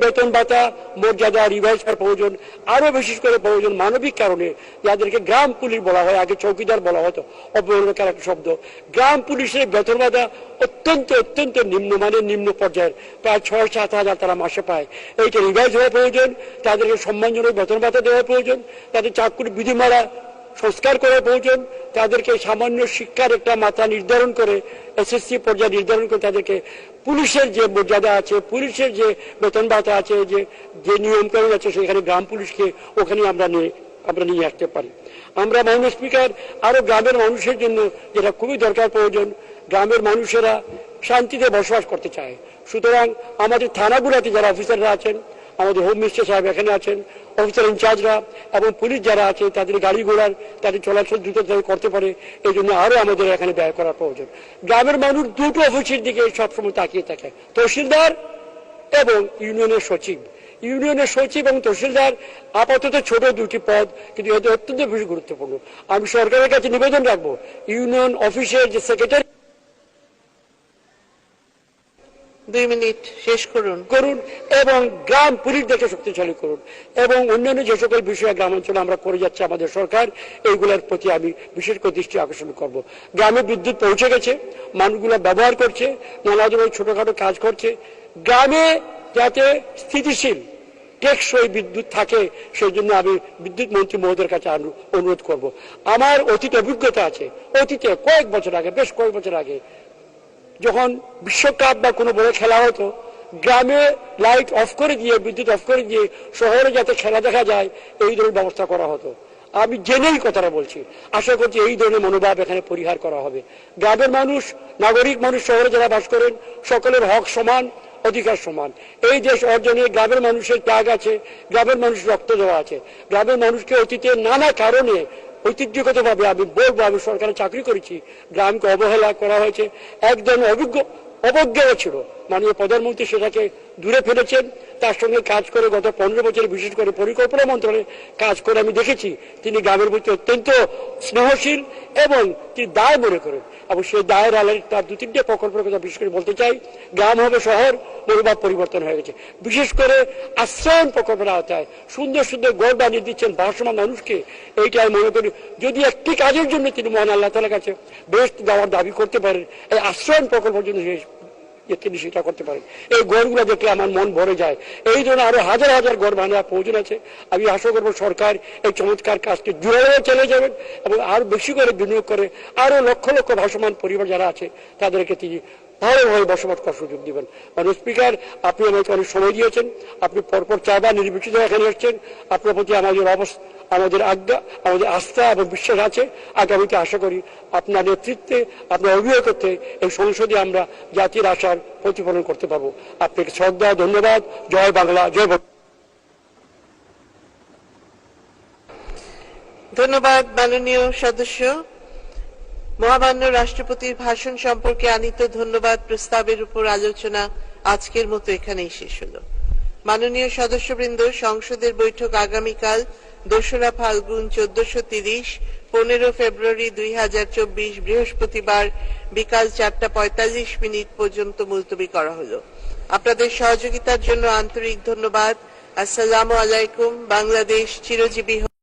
বেতন ভাতা মর্যাদা রিভাইজ করার প্রয়োজন, আরো বিশেষ করে প্রয়োজন মানবিক কারণে যাদেরকে গ্রাম পুলিশ বলা হয়, আগে চৌকিদার বলা হতো, অবহেলনকার একটা শব্দ। গ্রাম পুলিশের বেতন ভাতা অত্যন্ত অত্যন্ত নিম্নমানের, নিম্ন পর্যায়ের, প্রায় 6-7 হাজার তারা মাসে পায়। এইটা রিভাইজ হওয়া প্রয়োজন, তাদেরকে সম্মানজনক বেতন ভাতা দেওয়া প্রয়োজন, তাদের চাকরির বিধিমালা সংস্কার করা প্রয়োজন, তাদেরকে সামান্য শিক্ষার একটা মাত্রা নির্ধারণ করে, এসএসসি পর্যায়ে নির্ধারণ করে তাদেরকে পুলিশের যে মর্যাদা আছে, পুলিশের যে বেতন ভাতা আছে, যে নিয়মকানুন আছে, সেখানে গ্রাম পুলিশকে ওখানে আমরা নিয়ে আসতে পারি। আমরা মাননীয় স্পিকার আরো গ্রামের মানুষের জন্য যেটা খুবই দরকার প্রয়োজন, গ্রামের মানুষেরা শান্তিতে বসবাস করতে চায়। সুতরাং আমাদের থানাগুলোতে যারা অফিসাররা আছেন, আমাদের হোম মিনিস্টার সাহেব এখানে আছেন, অফিসার ইনচার্জরা এবং পুলিশ যারা আছে, তাদের গাড়ি ঘোড়ার তাদের চলাচল দ্রুত করতে পারে, এই জন্য আরো আমাদের এখানে ব্যয় করা প্রয়োজন। গ্রামের মানুষ দুটো অফিসের দিকে সবসময় তাকিয়ে থাকে, তহসিলদার এবং ইউনিয়নের সচিব। ইউনিয়নের সচিব এবং তহসিলদার আপাতত ছোট দুটি পদ, কিন্তু এতে অত্যন্ত বেশি গুরুত্বপূর্ণ। আমি সরকারের কাছে নিবেদন রাখবো, ইউনিয়ন অফিসের যে সেক্রেটারি 2 মিনিট শেষ করুন এবং গ্রাম পুলিশ দেখে শক্তিশালী করুন, এবং অন্যান্য যে সকল বিষয় গ্রামাঞ্চলে আমরা করে যাচ্ছি আমাদের সরকার, এইগুলোর প্রতি আমি বিশেষ করে দৃষ্টি আকর্ষণ করব। গ্রামে বিদ্যুৎ পৌঁছে গেছে, মানুষগুলো ব্যবহার করছে, নানা ধরনের ছোটখাটো কাজ করছে। গ্রামে যাতে স্থিতিশীল টেকসই বিদ্যুৎ থাকে, সেই জন্য আমি বিদ্যুৎ মন্ত্রী মহোদয়ের কাছে অনুরোধ করব। আমার অতীত অভিজ্ঞতা আছে, অতীতে বেশ কয়েক বছর আগে যখন বিশ্বকাপ বা কোনো বড় খেলা হতো, গ্রামে লাইট অফ করে দিয়ে, বিদ্যুৎ অফ করে দিয়ে শহরে যাতে খেলা দেখা যায়, এই ধরনের ব্যবস্থা করা হতো। আমি জেনেই কথাটা বলছি, আশা করছি এই ধরনের মনোভাব এখানে পরিহার করা হবে। গ্রামের মানুষ, নাগরিক মানুষ, শহরে যারা বাস করেন, সকলের হক সমান, অধিকার সমান। এই দেশ অর্জনে গ্রামের মানুষের ত্যাগ আছে, গ্রামের মানুষের রক্ত দেওয়া আছে। গ্রামের মানুষকে অতীতে নানা কারণে ঐতিহ্যগতভাবে আমি বলবো, আমি সরকারে চাকরি করেছি, গ্রামকে অবহেলা করা হয়েছে, একজন অবজ্ঞাও ছিল। মাননীয় প্রধানমন্ত্রী সেটাকে দূরে ফেলেছেন। তার সঙ্গে কাজ করে গত 15 বছরে, বিশেষ করে পরিকল্পনা মন্ত্রণালয়ে কাজ করে আমি দেখেছি, তিনি গ্রামের প্রতি অত্যন্ত স্নেহশীল এবং তিনি দায় মনে করেন, এবং সেই দায়ের আলোয় তার 2-3টে প্রকল্পের কথা বিশেষ করে বলতে চাই। গ্রাম হবে শহর, মনোভাব পরিবর্তন হয়ে গেছে। বিশেষ করে আশ্রয়ন প্রকল্পের আওতায় সুন্দর সুন্দর ঘর বানিয়ে দিচ্ছেন ভারসাম্য মানুষকে। এইটা আমি মনে করি, যদি একটি কাজের জন্য তিনি মহান আল্লাহ তাআলার কাছে বেহেশত যাওয়ার দাবি করতে পারেন, এই আশ্রয়ন প্রকল্পের জন্য তিনি সেটা করতে পারেন। এই ঘরগুলো দেখলে আমার মন ভরে যায়। এই জন্য আরো হাজার হাজার ঘর বানানোর প্রয়োজন আছে। আমি আশা করবো সরকার এই চমৎকার কাজকে জোরে চলে যাবেন এবং আরো বেশি করে বিনিয়োগ করে আরো লক্ষ লক্ষ ভাসমান পরিবার যারা আছে তাদেরকে তিনি ভালোভাবে বসবাস করার সুযোগ দিবেন। মাননীয় স্পিকার, আপনি আমাকে অনেক সময় দিয়েছেন, আপনি পরপর 4 বার নির্বাচিত এখানে এসেছেন। আপনার প্রতি আমাদের আজ্ঞা, আমাদের আস্থা এবং বিশ্বাস আছে। আগামীতে আশা করি আপনার নেতৃত্বে, আপনার অভিভাবকত্বে এই সংসদে আমরা জাতির আশার প্রতিফলন করতে পারবো। আপনাকে শ্রদ্ধা, ধন্যবাদ। জয় বাংলা, জয় বাংলা। ধন্যবাদ মাননীয় সদস্য। মহামান্য রাষ্ট্রপতির ভাষণ সম্পর্কে আনীত ধন্যবাদ প্রস্তাবের উপর আলোচনা আজকের মতো এখানেই শেষ হলো। মাননীয় সদস্যবৃন্দ, সংসদের বৈঠক আগামীকাল 2রা ফাল্গুন 1430 15 ফেব্রুয়ারি 2024 বৃহস্পতিবার বিকাল 4:45 পর্যন্ত মুলতবি করা হলো। আপনাদের সহযোগিতার জন্য আন্তরিক ধন্যবাদ। আসসালামু আলাইকুম। বাংলাদেশ চিরজীবী হোক।